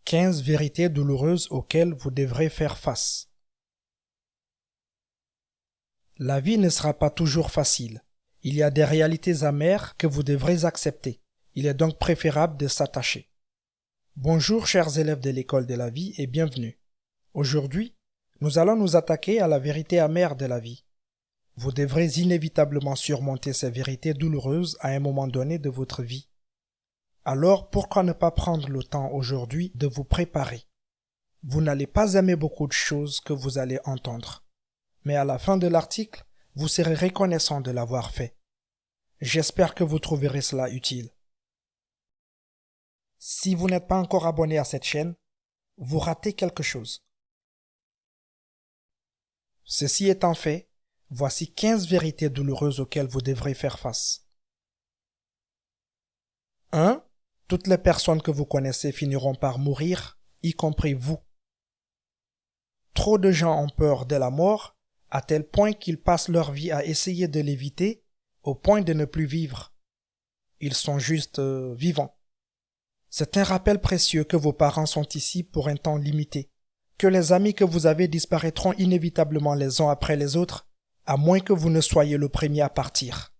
15 vérités douloureuses auxquelles vous devrez faire face. La vie ne sera pas toujours facile. Il y a des réalités amères que vous devrez accepter. Il est donc préférable de s'attacher. Bonjour chers élèves de l'école de la vie et bienvenue. Aujourd'hui, nous allons nous attaquer à la vérité amère de la vie. Vous devrez inévitablement surmonter ces vérités douloureuses à un moment donné de votre vie. Alors pourquoi ne pas prendre le temps aujourd'hui de vous préparer? Vous n'allez pas aimer beaucoup de choses que vous allez entendre. Mais à la fin de l'article, vous serez reconnaissant de l'avoir fait. J'espère que vous trouverez cela utile. Si vous n'êtes pas encore abonné à cette chaîne, vous ratez quelque chose. Ceci étant fait, voici 15 vérités douloureuses auxquelles vous devrez faire face. 1. Toutes les personnes que vous connaissez finiront par mourir, y compris vous. Trop de gens ont peur de la mort, à tel point qu'ils passent leur vie à essayer de l'éviter, au point de ne plus vivre. Ils sont juste vivants. C'est un rappel précieux que vos parents sont ici pour un temps limité, que les amis que vous avez disparaîtront inévitablement les uns après les autres, à moins que vous ne soyez le premier à partir.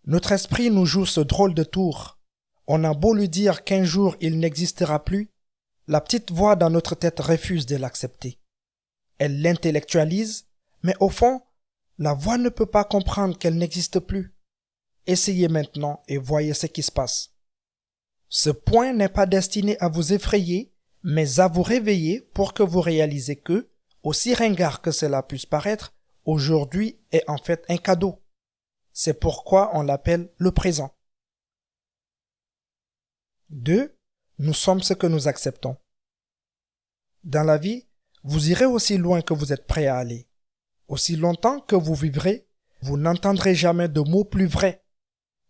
Notre esprit nous joue ce drôle de tour. On a beau lui dire qu'un jour il n'existera plus, la petite voix dans notre tête refuse de l'accepter. Elle l'intellectualise, mais au fond, la voix ne peut pas comprendre qu'elle n'existe plus. Essayez maintenant et voyez ce qui se passe. Ce point n'est pas destiné à vous effrayer, mais à vous réveiller pour que vous réalisez que, aussi ringard que cela puisse paraître, aujourd'hui est en fait un cadeau. C'est pourquoi on l'appelle le présent. 2. Nous sommes ce que nous acceptons. Dans la vie, vous irez aussi loin que vous êtes prêt à aller. Aussi longtemps que vous vivrez, vous n'entendrez jamais de mots plus vrais.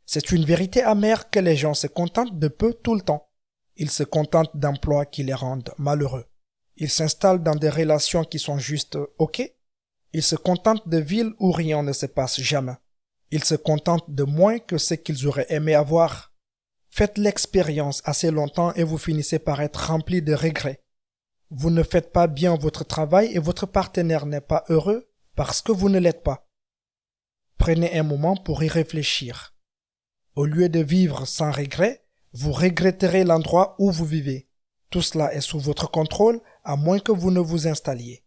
C'est une vérité amère que les gens se contentent de peu tout le temps. Ils se contentent d'emplois qui les rendent malheureux. Ils s'installent dans des relations qui sont juste OK. Ils se contentent de villes où rien ne se passe jamais. Ils se contentent de moins que ce qu'ils auraient aimé avoir. Faites l'expérience assez longtemps et vous finissez par être rempli de regrets. Vous ne faites pas bien votre travail et votre partenaire n'est pas heureux parce que vous ne l'êtes pas. Prenez un moment pour y réfléchir. Au lieu de vivre sans regret, vous regretterez l'endroit où vous vivez. Tout cela est sous votre contrôle à moins que vous ne vous installiez.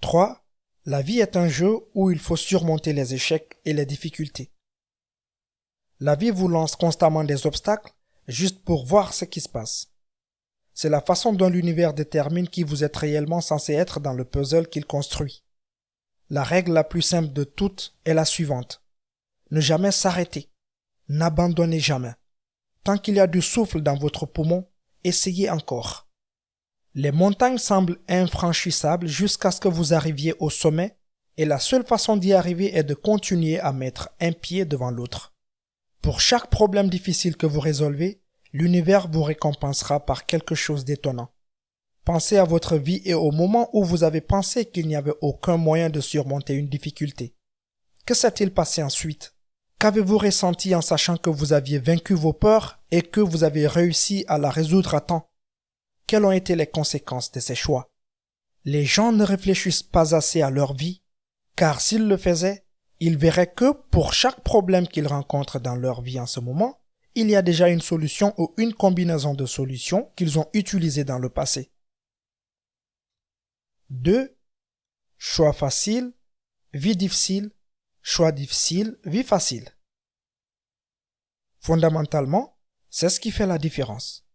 3. La vie est un jeu où il faut surmonter les échecs et les difficultés. La vie vous lance constamment des obstacles juste pour voir ce qui se passe. C'est la façon dont l'univers détermine qui vous êtes réellement censé être dans le puzzle qu'il construit. La règle la plus simple de toutes est la suivante. Ne jamais s'arrêter. N'abandonnez jamais. Tant qu'il y a du souffle dans votre poumon, essayez encore. Les montagnes semblent infranchissables jusqu'à ce que vous arriviez au sommet et la seule façon d'y arriver est de continuer à mettre un pied devant l'autre. Pour chaque problème difficile que vous résolvez, l'univers vous récompensera par quelque chose d'étonnant. Pensez à votre vie et au moment où vous avez pensé qu'il n'y avait aucun moyen de surmonter une difficulté. Que s'est-il passé ensuite? Qu'avez-vous ressenti en sachant que vous aviez vaincu vos peurs et que vous avez réussi à la résoudre à temps? Quelles ont été les conséquences de ces choix? Les gens ne réfléchissent pas assez à leur vie, car s'ils le faisaient, ils verraient que pour chaque problème qu'ils rencontrent dans leur vie en ce moment, il y a déjà une solution ou une combinaison de solutions qu'ils ont utilisées dans le passé. 2. Choix facile, vie difficile, choix difficile, vie facile. Fondamentalement, c'est ce qui fait la différence.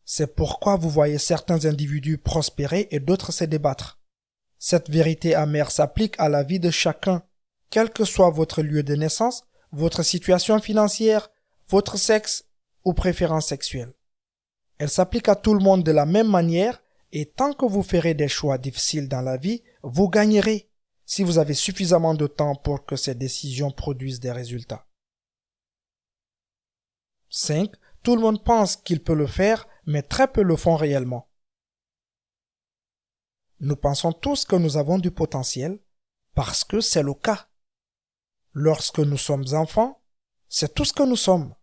C'est pourquoi vous voyez certains individus prospérer et d'autres se débattre. Cette vérité amère s'applique à la vie de chacun, quel que soit votre lieu de naissance, votre situation financière, votre sexe ou préférence sexuelle. Elle s'applique à tout le monde de la même manière et tant que vous ferez des choix difficiles dans la vie, vous gagnerez si vous avez suffisamment de temps pour que ces décisions produisent des résultats. 5. Tout le monde pense qu'il peut le faire, mais très peu le font réellement. Nous pensons tous que nous avons du potentiel parce que c'est le cas. Lorsque nous sommes enfants, c'est tout ce que nous sommes,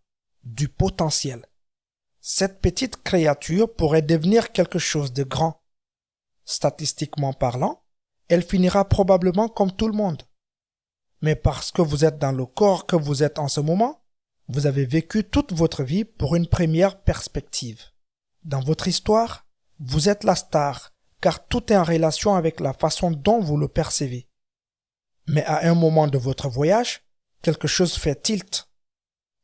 du potentiel. Cette petite créature pourrait devenir quelque chose de grand. Statistiquement parlant, elle finira probablement comme tout le monde. Mais parce que vous êtes dans le corps que vous êtes en ce moment, vous avez vécu toute votre vie pour une première perspective. Dans votre histoire, vous êtes la star, car tout est en relation avec la façon dont vous le percevez. Mais à un moment de votre voyage, quelque chose fait tilt.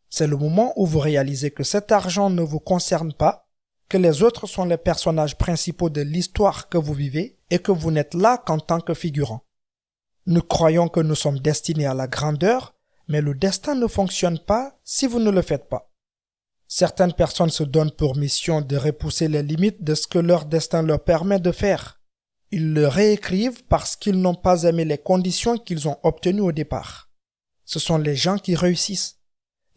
C'est le moment où vous réalisez que cet argent ne vous concerne pas, que les autres sont les personnages principaux de l'histoire que vous vivez et que vous n'êtes là qu'en tant que figurant. Nous croyons que nous sommes destinés à la grandeur, mais le destin ne fonctionne pas si vous ne le faites pas. Certaines personnes se donnent pour mission de repousser les limites de ce que leur destin leur permet de faire. Ils le réécrivent parce qu'ils n'ont pas aimé les conditions qu'ils ont obtenues au départ. Ce sont les gens qui réussissent.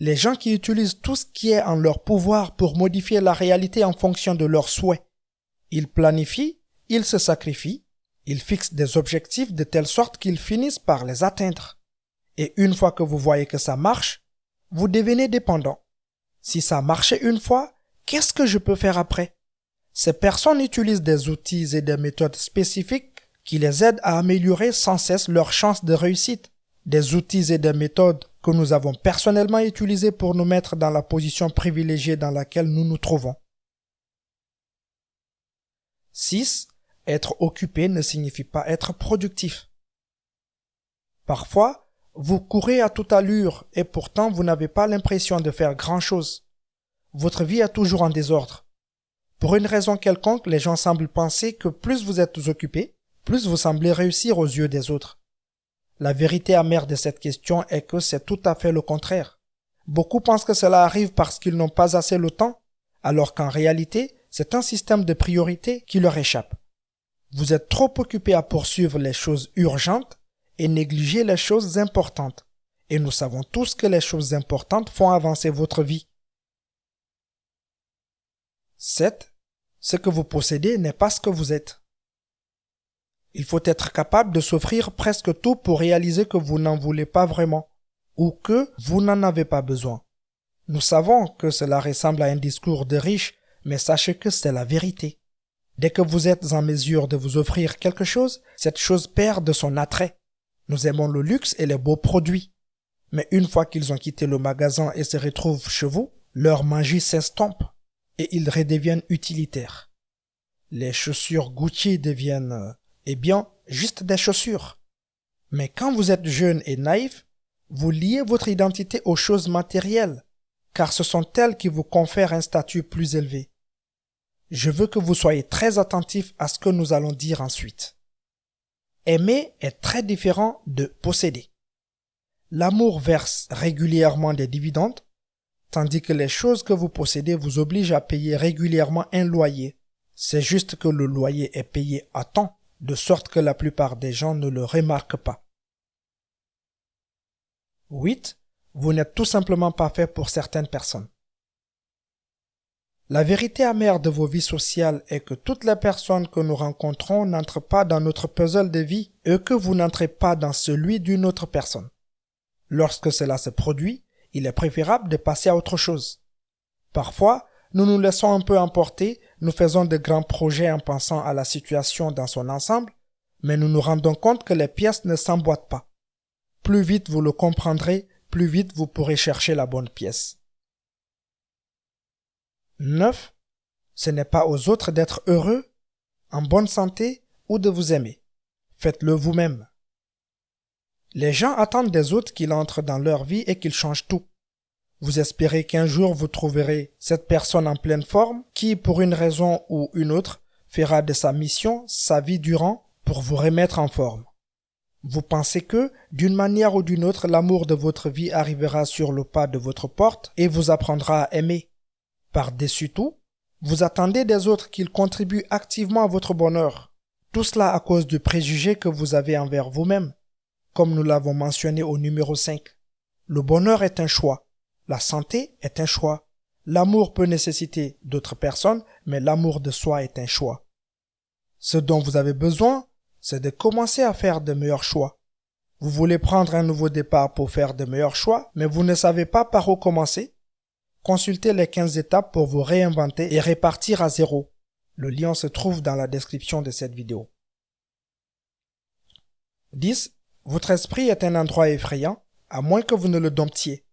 Les gens qui utilisent tout ce qui est en leur pouvoir pour modifier la réalité en fonction de leurs souhaits. Ils planifient, ils se sacrifient, ils fixent des objectifs de telle sorte qu'ils finissent par les atteindre. Et une fois que vous voyez que ça marche, vous devenez dépendant. Si ça marchait une fois, qu'est-ce que je peux faire après? Ces personnes utilisent des outils et des méthodes spécifiques qui les aident à améliorer sans cesse leurs chances de réussite. Des outils et des méthodes que nous avons personnellement utilisés pour nous mettre dans la position privilégiée dans laquelle nous nous trouvons. 6. Être occupé ne signifie pas être productif. Parfois, vous courez à toute allure et pourtant vous n'avez pas l'impression de faire grand-chose. Votre vie est toujours en désordre. Pour une raison quelconque, les gens semblent penser que plus vous êtes occupé, plus vous semblez réussir aux yeux des autres. La vérité amère de cette question est que c'est tout à fait le contraire. Beaucoup pensent que cela arrive parce qu'ils n'ont pas assez le temps, alors qu'en réalité, c'est un système de priorité qui leur échappe. Vous êtes trop occupé à poursuivre les choses urgentes et négliger les choses importantes. Et nous savons tous que les choses importantes font avancer votre vie. 7. Ce que vous possédez n'est pas ce que vous êtes. Il faut être capable de s'offrir presque tout pour réaliser que vous n'en voulez pas vraiment ou que vous n'en avez pas besoin. Nous savons que cela ressemble à un discours de riche, mais sachez que c'est la vérité. Dès que vous êtes en mesure de vous offrir quelque chose, cette chose perd de son attrait. Nous aimons le luxe et les beaux produits. Mais une fois qu'ils ont quitté le magasin et se retrouvent chez vous, leur magie s'estompe et ils redeviennent utilitaires. Les chaussures Gucci deviennent, juste des chaussures. Mais quand vous êtes jeune et naïf, vous liez votre identité aux choses matérielles, car ce sont elles qui vous confèrent un statut plus élevé. Je veux que vous soyez très attentifs à ce que nous allons dire ensuite. Aimer est très différent de posséder. L'amour verse régulièrement des dividendes, tandis que les choses que vous possédez vous obligent à payer régulièrement un loyer. C'est juste que le loyer est payé à temps, de sorte que la plupart des gens ne le remarquent pas. 8. Vous n'êtes tout simplement pas fait pour certaines personnes. La vérité amère de vos vies sociales est que toutes les personnes que nous rencontrons n'entrent pas dans notre puzzle de vie et que vous n'entrez pas dans celui d'une autre personne. Lorsque cela se produit, il est préférable de passer à autre chose. Parfois, nous nous laissons un peu emporter, nous faisons de grands projets en pensant à la situation dans son ensemble, mais nous nous rendons compte que les pièces ne s'emboîtent pas. Plus vite vous le comprendrez, plus vite vous pourrez chercher la bonne pièce. 9. Ce n'est pas aux autres d'être heureux, en bonne santé ou de vous aimer. Faites-le vous-même. Les gens attendent des autres qu'ils entrent dans leur vie et qu'ils changent tout. Vous espérez qu'un jour vous trouverez cette personne en pleine forme qui, pour une raison ou une autre, fera de sa mission sa vie durant pour vous remettre en forme. Vous pensez que, d'une manière ou d'une autre, l'amour de votre vie arrivera sur le pas de votre porte et vous apprendra à aimer. Par-dessus tout, vous attendez des autres qu'ils contribuent activement à votre bonheur. Tout cela à cause du préjugé que vous avez envers vous-même. Comme nous l'avons mentionné au numéro 5. Le bonheur est un choix. La santé est un choix. L'amour peut nécessiter d'autres personnes, mais l'amour de soi est un choix. Ce dont vous avez besoin, c'est de commencer à faire de meilleurs choix. Vous voulez prendre un nouveau départ pour faire de meilleurs choix, mais vous ne savez pas par où commencer? Consultez les 15 étapes pour vous réinventer et repartir à zéro. Le lien se trouve dans la description de cette vidéo. 10. Votre esprit est un endroit effrayant, à moins que vous ne le domptiez.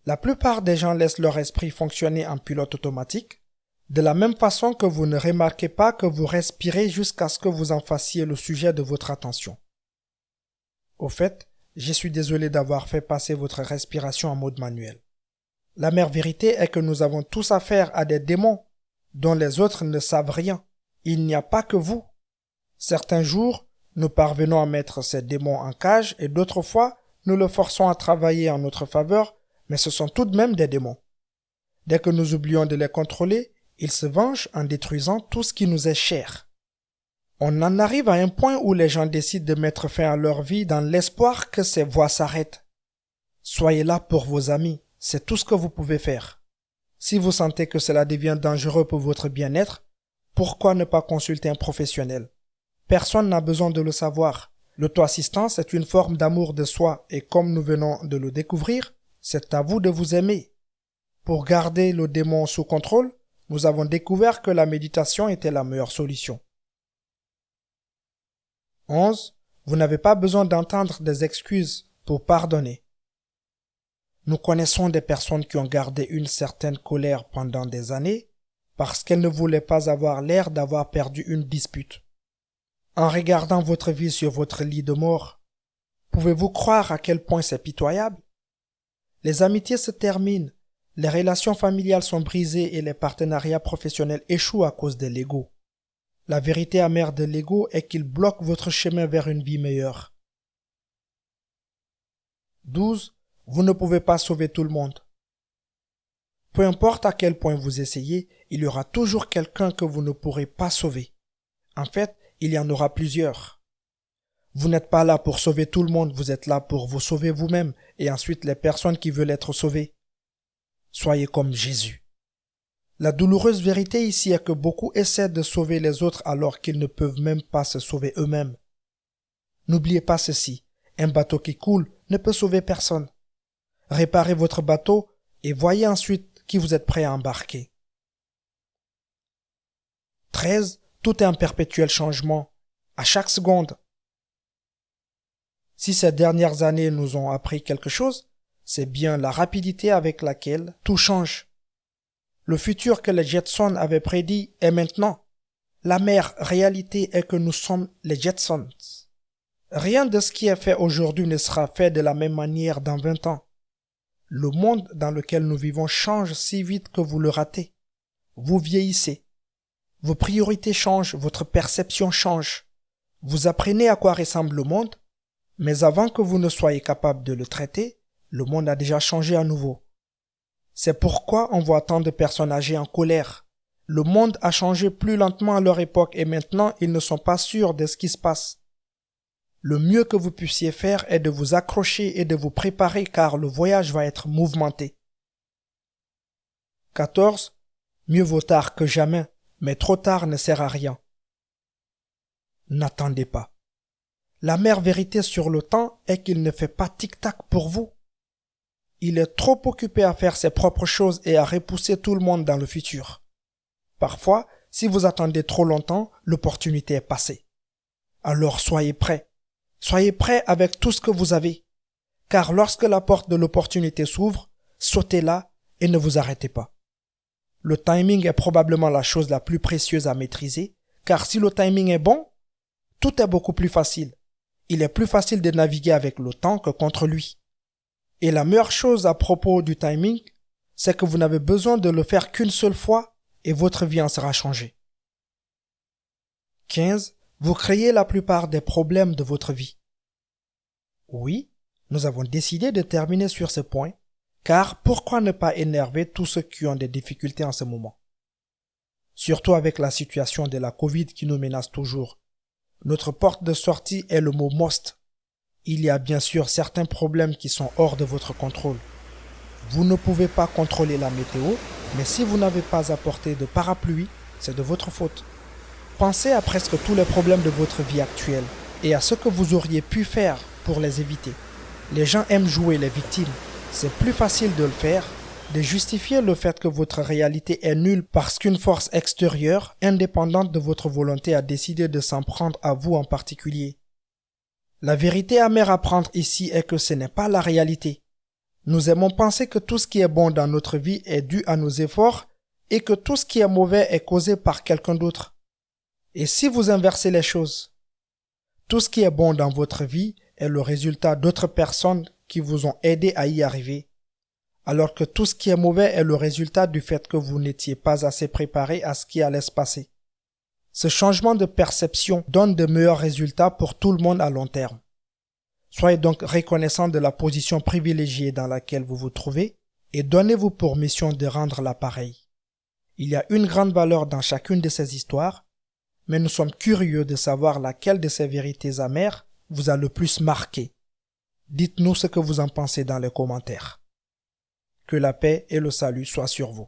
La plupart des gens laissent leur esprit fonctionner en pilote automatique, de la même façon que vous ne remarquez pas que vous respirez jusqu'à ce que vous en fassiez le sujet de votre attention. Au fait, je suis désolé d'avoir fait passer votre respiration en mode manuel. L'amère vérité est que nous avons tous affaire à des démons dont les autres ne savent rien. Il n'y a pas que vous. Certains jours, nous parvenons à mettre ces démons en cage et d'autres fois, nous le forçons à travailler en notre faveur, mais ce sont tout de même des démons. Dès que nous oublions de les contrôler, ils se vengent en détruisant tout ce qui nous est cher. On en arrive à un point où les gens décident de mettre fin à leur vie dans l'espoir que ces voies s'arrêtent. Soyez là pour vos amis, c'est tout ce que vous pouvez faire. Si vous sentez que cela devient dangereux pour votre bien-être, pourquoi ne pas consulter un professionnel? Personne n'a besoin de le savoir. L'auto-assistance est une forme d'amour de soi et comme nous venons de le découvrir, c'est à vous de vous aimer. Pour garder le démon sous contrôle, nous avons découvert que la méditation était la meilleure solution. 11. Vous n'avez pas besoin d'entendre des excuses pour pardonner. Nous connaissons des personnes qui ont gardé une certaine colère pendant des années parce qu'elles ne voulaient pas avoir l'air d'avoir perdu une dispute. En regardant votre vie sur votre lit de mort, pouvez-vous croire à quel point c'est pitoyable? Les amitiés se terminent, les relations familiales sont brisées et les partenariats professionnels échouent à cause de l'ego. La vérité amère de l'ego est qu'il bloque votre chemin vers une vie meilleure. 12. Vous ne pouvez pas sauver tout le monde. Peu importe à quel point vous essayez, il y aura toujours quelqu'un que vous ne pourrez pas sauver. En fait, il y en aura plusieurs. Vous n'êtes pas là pour sauver tout le monde, vous êtes là pour vous sauver vous-même et ensuite les personnes qui veulent être sauvées. Soyez comme Jésus. La douloureuse vérité ici est que beaucoup essaient de sauver les autres alors qu'ils ne peuvent même pas se sauver eux-mêmes. N'oubliez pas ceci, un bateau qui coule ne peut sauver personne. Réparez votre bateau et voyez ensuite qui vous êtes prêt à embarquer. 13. Tout est en perpétuel changement, à chaque seconde. Si ces dernières années nous ont appris quelque chose, c'est bien la rapidité avec laquelle tout change. Le futur que les Jetsons avaient prédit est maintenant. L'amère réalité est que nous sommes les Jetsons. Rien de ce qui est fait aujourd'hui ne sera fait de la même manière dans 20 ans. Le monde dans lequel nous vivons change si vite que vous le ratez. Vous vieillissez. Vos priorités changent, votre perception change. Vous apprenez à quoi ressemble le monde, mais avant que vous ne soyez capable de le traiter, le monde a déjà changé à nouveau. C'est pourquoi on voit tant de personnes âgées en colère. Le monde a changé plus lentement à leur époque et maintenant ils ne sont pas sûrs de ce qui se passe. Le mieux que vous puissiez faire est de vous accrocher et de vous préparer car le voyage va être mouvementé. 14. Mieux vaut tard que jamais, mais trop tard ne sert à rien. N'attendez pas. La mère vérité sur le temps est qu'il ne fait pas tic-tac pour vous. Il est trop occupé à faire ses propres choses et à repousser tout le monde dans le futur. Parfois, si vous attendez trop longtemps, l'opportunité est passée. Alors soyez prêts. Soyez prêts avec tout ce que vous avez. Car lorsque la porte de l'opportunité s'ouvre, sautez-la et ne vous arrêtez pas. Le timing est probablement la chose la plus précieuse à maîtriser, car si le timing est bon, tout est beaucoup plus facile. Il est plus facile de naviguer avec le temps que contre lui. Et la meilleure chose à propos du timing, c'est que vous n'avez besoin de le faire qu'une seule fois et votre vie en sera changée. 15. Vous créez la plupart des problèmes de votre vie. Oui, nous avons décidé de terminer sur ce point, car pourquoi ne pas énerver tous ceux qui ont des difficultés en ce moment? Surtout avec la situation de la Covid qui nous menace toujours. Notre porte de sortie est le mot must. Il y a bien sûr certains problèmes qui sont hors de votre contrôle. Vous ne pouvez pas contrôler la météo, mais si vous n'avez pas apporté de parapluie, c'est de votre faute. Pensez à presque tous les problèmes de votre vie actuelle et à ce que vous auriez pu faire pour les éviter. Les gens aiment jouer les victimes. C'est plus facile de le faire, de justifier le fait que votre réalité est nulle parce qu'une force extérieure, indépendante de votre volonté, a décidé de s'en prendre à vous en particulier. La vérité amère à prendre ici est que ce n'est pas la réalité. Nous aimons penser que tout ce qui est bon dans notre vie est dû à nos efforts et que tout ce qui est mauvais est causé par quelqu'un d'autre. Et si vous inversez les choses, tout ce qui est bon dans votre vie est le résultat d'autres personnes qui vous ont aidé à y arriver, alors que tout ce qui est mauvais est le résultat du fait que vous n'étiez pas assez préparé à ce qui allait se passer. Ce changement de perception donne de meilleurs résultats pour tout le monde à long terme. Soyez donc reconnaissant de la position privilégiée dans laquelle vous vous trouvez et donnez-vous pour mission de rendre l'appareil. Il y a une grande valeur dans chacune de ces histoires, mais nous sommes curieux de savoir laquelle de ces vérités amères vous a le plus marqué. Dites-nous ce que vous en pensez dans les commentaires. Que la paix et le salut soient sur vous.